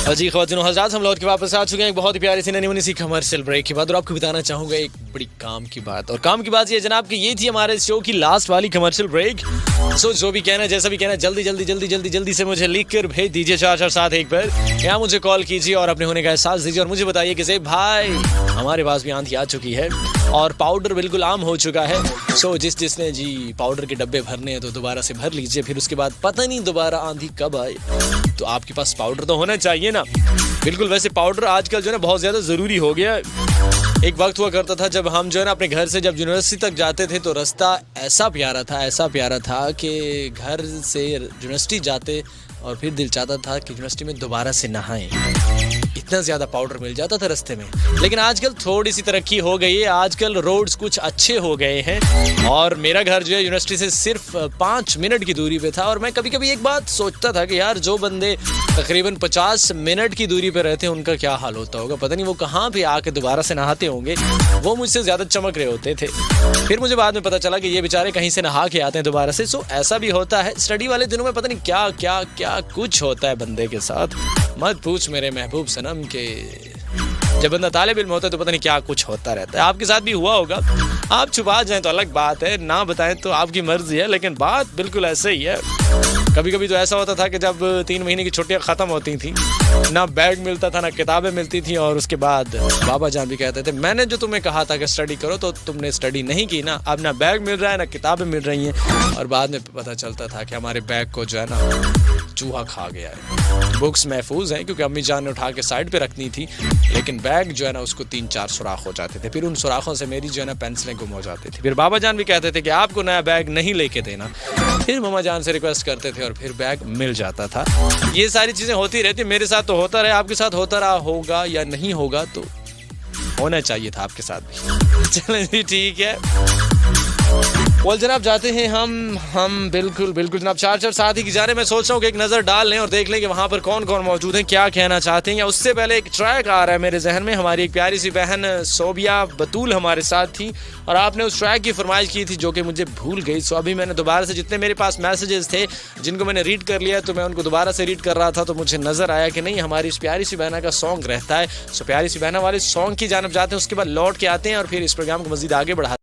जी ख्वातीन हज़रात, हम लौट के वापस आ चुके हैं एक बहुत ही प्यारी सी नन्ही सी कमर्शियल ब्रेक के बाद। और आपको बताना चाहूँगा एक बड़ी काम की बात। और काम की बात ये जनाब कि ये थी हमारे शो की लास्ट वाली कमर्शियल ब्रेक। सो जो भी कहना, जैसा भी कहना, जल्दी से मुझे लिख कर भेज दीजिए 447 पर, या मुझे कॉल कीजिए और अपने होने का एहसास दीजिए और मुझे बताइए कि ज़ेब भाई हमारे पास भी आंधी आ चुकी है और पाउडर बिल्कुल आम हो चुका है। सो जिसने जी पाउडर के डब्बे भरने हैं तो दोबारा से भर लीजिए, फिर उसके बाद पता नहीं दोबारा आंधी कब आए। तो आपके पास पाउडर तो होना चाहिए ना। बिल्कुल, वैसे पाउडर आजकल जो है ना बहुत ज़्यादा ज़रूरी हो गया है। एक वक्त हुआ करता था जब हम जो है ना अपने घर से जब यूनिवर्सिटी तक जाते थे तो रास्ता ऐसा प्यारा था कि घर से यूनिवर्सिटी जाते और फिर दिल चाहता था कि यूनिवर्सिटी में दोबारा से नहाएं। इतना ज़्यादा पाउडर मिल जाता था रास्ते में। लेकिन आजकल थोड़ी सी तरक्की हो गई है, आजकल रोड्स कुछ अच्छे हो गए हैं और मेरा घर जो है यूनिवर्सिटी से सिर्फ 5 मिनट की दूरी पे था। और मैं कभी कभी एक बात सोचता था कि यार जो बंदे तकरीबन 50 मिनट की दूरी पे रहते हैं उनका क्या हाल होता होगा, पता नहीं वो कहाँ पे आके दोबारा से नहाते होंगे। वो मुझसे ज़्यादा चमक रहे होते थे। फिर मुझे बाद में पता चला कि ये बेचारे कहीं से नहा के आते हैं दोबारा से। सो ऐसा भी होता है। स्टडी वाले दिनों में पता नहीं क्या क्या क्या कुछ होता है बंदे के साथ, मत पूछ मेरे महबूब सनम के। जब बंदा तालिब इल्म होता है तो पता नहीं क्या कुछ होता रहता है। आपके साथ भी हुआ होगा। आप छुपा जाएं तो अलग बात है, ना बताएं तो आपकी मर्जी है, लेकिन बात बिल्कुल ऐसे ही है। कभी कभी तो ऐसा होता था कि जब 3 महीने की छुट्टियां ख़त्म होती थी, ना बैग मिलता था ना किताबें मिलती थी, और उसके बाद बाबा जान भी कहते थे मैंने जो तुम्हें कहा था कि स्टडी करो तो तुमने स्टडी नहीं की ना, अब ना बैग मिल रहा है ना किताबें मिल रही हैं। और बाद में पता चलता था कि हमारे बैग को जो है ना चूहा खा गया है। बुक्स महफूज हैं क्योंकि अम्मी जान ने उठा के साइड पे रखनी थी, लेकिन बैग जो है ना उसको 3-4 सुराख हो जाते थे। फिर उन सुराखों से मेरी जो है ना पेंसिलें गुम हो जाती थी। फिर बाबा जान भी कहते थे कि आपको नया बैग नहीं लेके देना। फिर मम्मा जान से रिक्वेस्ट करते थे और फिर बैग मिल जाता था। ये सारी चीज़ें होती रहती। मेरे साथ तो होता रहे, आपके साथ होता रहा होगा या नहीं होगा, तो होना चाहिए था आपके साथ भी। चलें जी, ठीक है। बोल जनाब, जाते हैं हम बिल्कुल जनाब 447 की जाने। मैं सोच रहा हूँ कि एक नज़र डाल लें और देख लें कि वहाँ पर कौन कौन मौजूद हैं, क्या कहना चाहते हैं। या उससे पहले एक ट्रैक आ रहा है मेरे जहन में। हमारी एक प्यारी सी बहन सोबिया बतूल हमारे साथ थी और आपने उस ट्रैक की फरमाइश की थी जो कि मुझे भूल गई। सो अभी मैंने दोबारा से जितने मेरे पास मैसेजेस थे जिनको मैंने रीड कर लिया तो मैं उनको दोबारा से रीड कर रहा था, तो मुझे नज़र आया कि नहीं हमारी इस प्यारी सी बहना का सॉन्ग रहता है। सो प्यारी सी बहना वाले सॉन्ग की जानब जाते हैं, उसके बाद लौट के आते हैं और फिर इस प्रोग्राम को मज़ीद आगे बढ़ाते हैं।